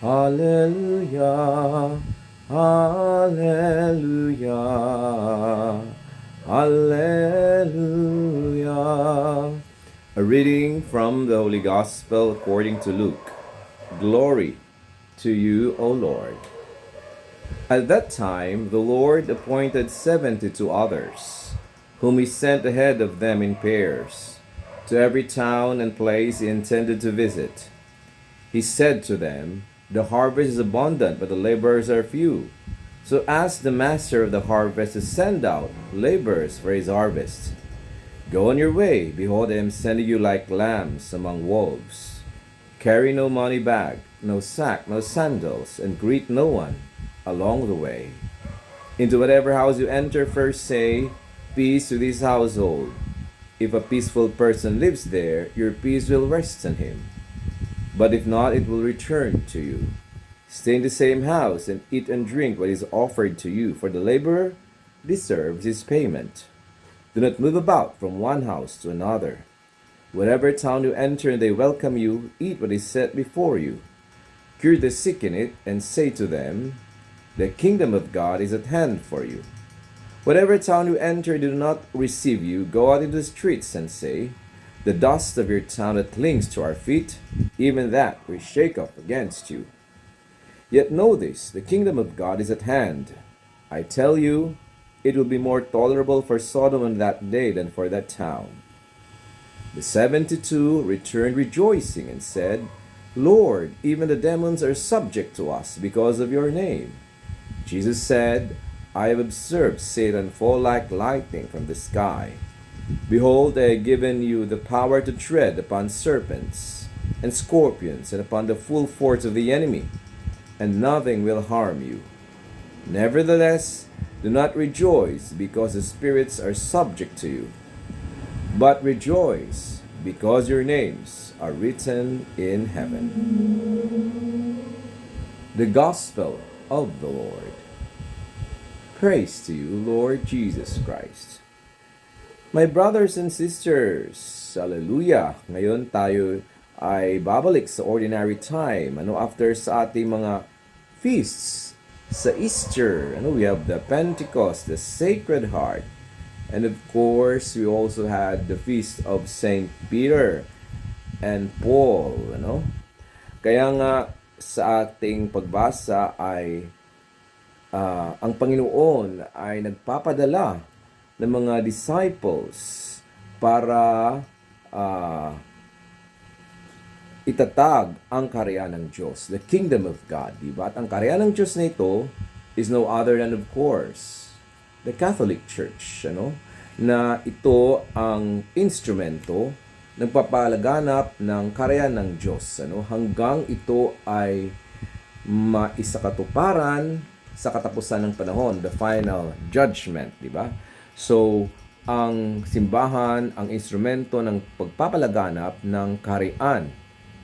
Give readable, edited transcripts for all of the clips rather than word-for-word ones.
Hallelujah, hallelujah, hallelujah. A reading from the Holy Gospel according to Luke. Glory to you, O Lord. At that time, the Lord appointed 72 others, whom he sent ahead of them in pairs, to every town and place he intended to visit. He said to them, "The harvest is abundant, but the laborers are few. So ask the master of the harvest to send out laborers for his harvest. Go on your way. Behold, I am sending you like lambs among wolves. Carry no money bag, no sack, no sandals, and greet no one along the way. Into whatever house you enter, first say, 'Peace to this household.' If a peaceful person lives there, your peace will rest on him. But if not, it will return to you. Stay in the same house and eat and drink what is offered to you, for the laborer deserves his payment. Do not move about from one house to another. Whatever town you enter and they welcome you, eat what is set before you. Cure the sick in it, and say to them, 'The kingdom of God is at hand for you.' Whatever town you enter do not receive you, go out into the streets and say, 'The dust of your town that clings to our feet, even that we shake off against you.' Yet know this, the kingdom of God is at hand. I tell you, it will be more tolerable for Sodom on that day than for that town." The 72 returned rejoicing and said, "Lord, even the demons are subject to us because of your name." Jesus said, "I have observed Satan fall like lightning from the sky. Behold, I have given you the power to tread upon serpents and scorpions and upon the full force of the enemy, and nothing will harm you. Nevertheless, do not rejoice because the spirits are subject to you, but rejoice because your names are written in heaven." The Gospel of the Lord. Praise to you, Lord Jesus Christ. My brothers and sisters, hallelujah! Ngayon tayo ay babalik sa ordinary time. After sa ating mga feasts sa Easter, we have the Pentecost, the Sacred Heart, and of course, we also had the feast of Saint Peter and Paul, Kaya nga sa ating pagbasa ay ang Panginoon ay nagpapadala ng mga disciples para itatag ang kaharian ng Diyos, the kingdom of God, diba? At ang kaharian ng Diyos na ito is no other than, of course, the Catholic Church, na ito ang instrumento nagpapalaganap ng kaharian ng Diyos, hanggang ito ay maisakatuparan sa katapusan ng panahon, the final judgment, di ba? So, ang simbahan, ang instrumento ng pagpapalaganap ng kaharian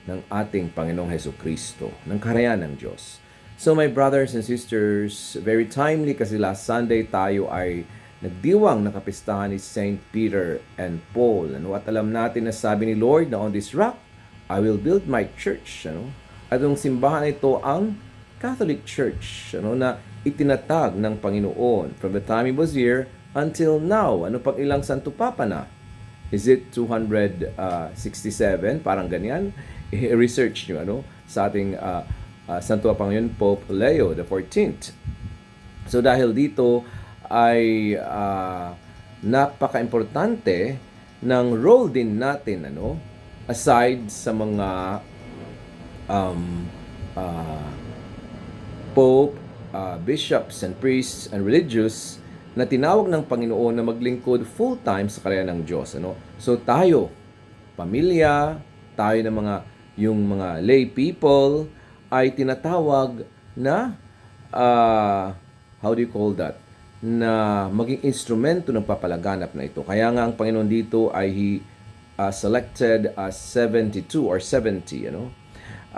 ng ating Panginoong Hesukristo, ng kaharian ng Diyos. So, my brothers and sisters, very timely kasi last Sunday tayo ay nagdiwang ng kapistahan ni Saint Peter and Paul. At alam natin na sabi ni Lord na on this rock, I will build my church. At yung simbahan ito ang Catholic Church, na itinatag ng Panginoon from the time He was here until now. Pang ilang Santo Papa na? Is it 267? Parang ganyan. I-research nyo, sa ating Santo Papa ngayon, Pope Leo the 14th. So dahil dito ay napaka-importante ng role din natin, aside sa mga Pope, bishops and priests and religious na tinawag ng Panginoon na maglingkod full-time sa kaharian ng Diyos. So tayo, pamilya, tayo ng yung mga lay people ay tinatawag na how do you call that? Na maging instrumento ng papalaganap na ito. Kaya nga ang Panginoon dito ay He selected 72 or 70,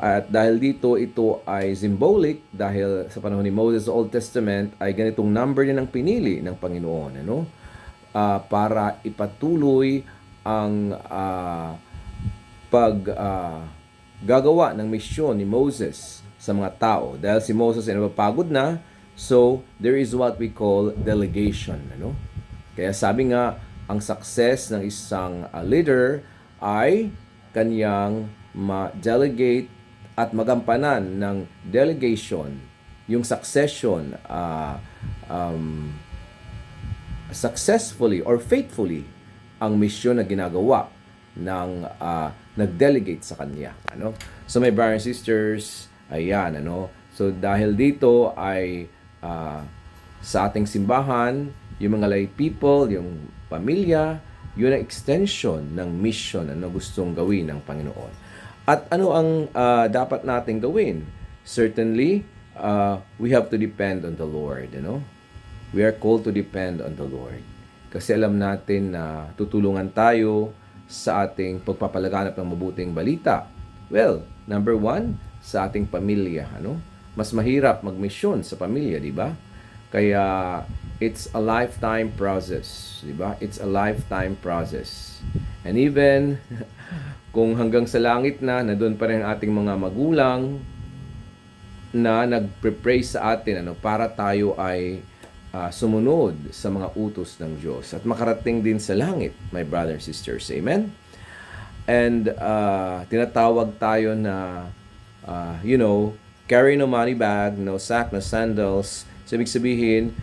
At dahil dito, ito ay symbolic dahil sa panahon ni Moses sa Old Testament ay ganitong number din ang pinili ng Panginoon, para ipatuloy ang gagawa ng misyon ni Moses sa mga tao. Dahil si Moses ay napapagod na, so there is what we call delegation. Ano? Kaya sabi nga, ang success ng isang leader ay kanyang ma-delegate at magampanan ng delegation, yung succession successfully or faithfully ang misyon na ginagawa ng nag-delegate sa kanya. Ano? So my brothers and sisters, ayan, ano? So dahil dito ay sa ating simbahan, yung mga lay people, yung pamilya, yun ang extension ng mission na gustong gawin ng Panginoon. At ano ang dapat nating gawin? Certainly, we have to depend on the Lord. You know? We are called to depend on the Lord. Kasi alam natin na tutulungan tayo sa ating pagpapalaganap ng mabuting balita. Well, number one, sa ating pamilya. Ano? Mas mahirap magmisyon sa pamilya, di ba? Kaya it's a lifetime process, di ba? It's a lifetime process. And even kung hanggang sa langit na doon pa rin ang ating mga magulang na nagpre-pray sa atin para tayo ay sumunod sa mga utos ng Diyos at makarating din sa langit, my brothers and sisters. Amen? And tinatawag tayo na carry no money bag, no sack, no sandals. So, ibig sabihin,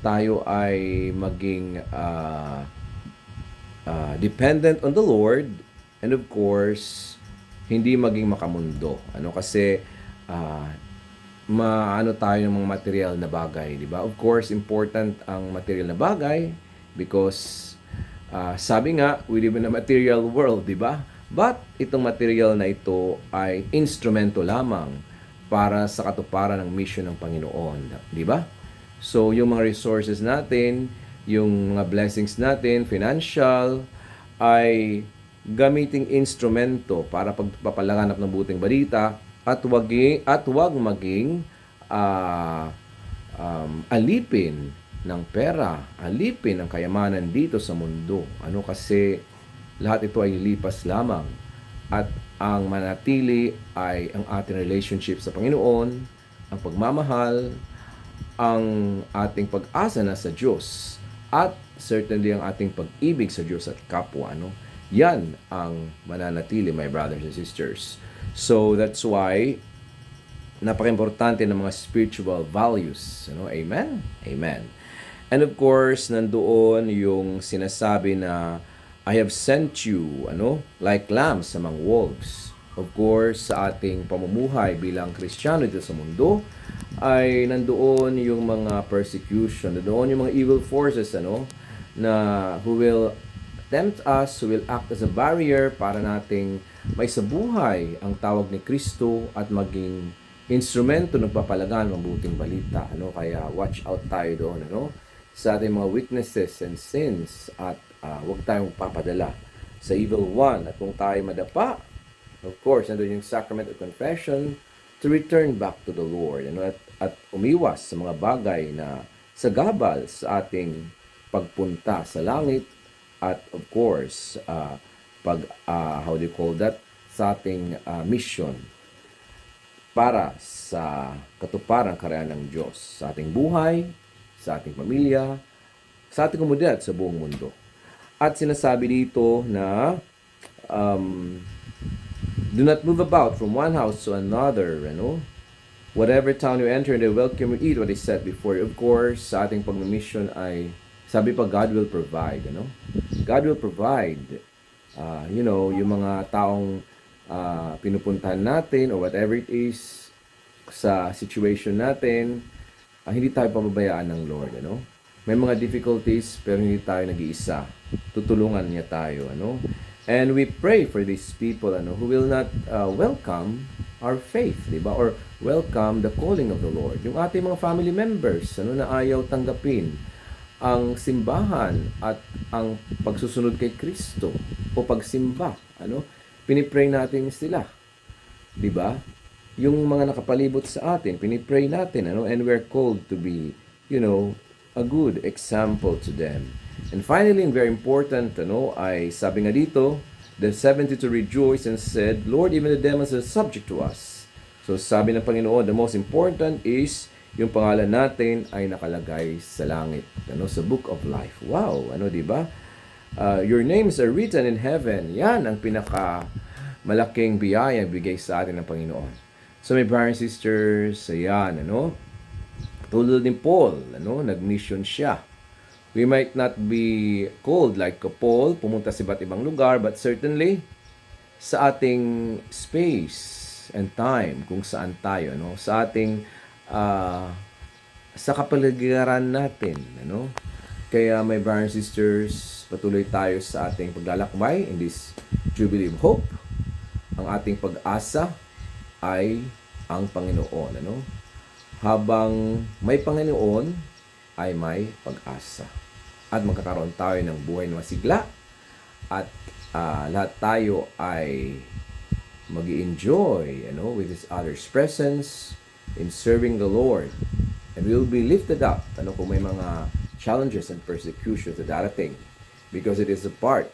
tayo ay maging dependent on the Lord, and of course, hindi maging makamundo. Kasi maano tayo ng mga material na bagay, di ba? Of course, important ang material na bagay because sabi nga, we live in a material world, di ba? But itong material na ito ay instrumento lamang para sa katuparan ng mission ng Panginoon, di ba? So, yung mga resources natin, yung mga blessings natin, financial, ay gamiting instrumento para pagpapalaganap ng buting balita at wag maging alipin ng pera, alipin ng kayamanan dito sa mundo. Kasi lahat ito ay lilipas lamang at ang manatili ay ang ating relationship sa Panginoon, ang pagmamahal, ang ating pag-asa na sa Diyos, at certainly ang ating pag-ibig sa Diyos at kapwa. Yan ang mananatili, my brothers and sisters. So that's why napaka-importante ng mga spiritual values. Amen? Amen. And of course, nandoon yung sinasabi na I have sent you, like lambs among wolves. Of course, sa ating pamumuhay bilang Kristiyano dito sa mundo, ay nandoon yung mga persecution, nandoon yung mga evil forces, na who will tempt us, who will act as a barrier para nating may sabuhay ang tawag ni Kristo at maging instrumento ng papalagan ng buting balita. Kaya watch out tayo doon, sa ating mga weaknesses and sins at huwag tayong papadala sa evil one. At kung tayo madapa, of course, nandun yung sacrament of confession to return back to the Lord. At umiwas sa mga bagay na sagabal sa ating pagpunta sa langit. At of course, sa ating mission para sa katuparan karyan ng Diyos sa ating buhay, sa ating pamilya, sa ating komunidad, sa buong mundo. At sinasabi dito na do not move about from one house to another, Whatever town you enter, they welcome you, eat what is set before you. Of course, sa ating pag-mission ay, sabi pa, God will provide, God will provide, yung mga taong pinupuntahan natin or whatever it is sa situation natin, hindi tayo pababayaan ng Lord, May mga difficulties pero hindi tayo nag-iisa. Tutulungan niya tayo, And we pray for these people, who will not welcome our faith, di ba? Or welcome the calling of the Lord. Yung ating mga family members, na ayaw tanggapin ang simbahan at ang pagsusunod kay Kristo o pagsimba, pinipray natin sila, di ba? Yung mga nakapalibot sa atin, pinipray natin, and we're called to be, a good example to them. And finally, and very important, ay sabi nga dito, The 72 rejoiced and said, Lord, even the demons are subject to us. So sabi ng Panginoon, the most important is yung pangalan natin ay nakalagay sa langit, sa book of life. Wow, di ba? Your names are written in heaven. Yan ang pinaka malaking biyaya bigay sa atin ng Panginoon. So my brothers and sisters, ayan, tulad ni Paul, nag-mission siya. We might not be called like Paul, pumunta sa iba't ibang lugar, but certainly sa ating space and time kung saan tayo, sa ating sa kapaligiran natin, Kaya my brothers and sisters, patuloy tayo sa ating paglalakbay in this Jubilee of Hope. Ang ating pag-asa ay ang Panginoon, Habang may Panginoon ay may pag-asa. At magkakaroon tayo ng buhay na masigla at lahat tayo ay mag-enjoy, with His other's presence in serving the Lord. And we will be lifted up, kung may mga challenges and persecutions na darating, because it is a part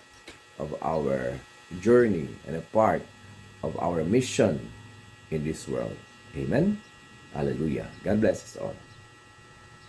of our journey and a part of our mission in this world. Amen? Hallelujah. God bless us all.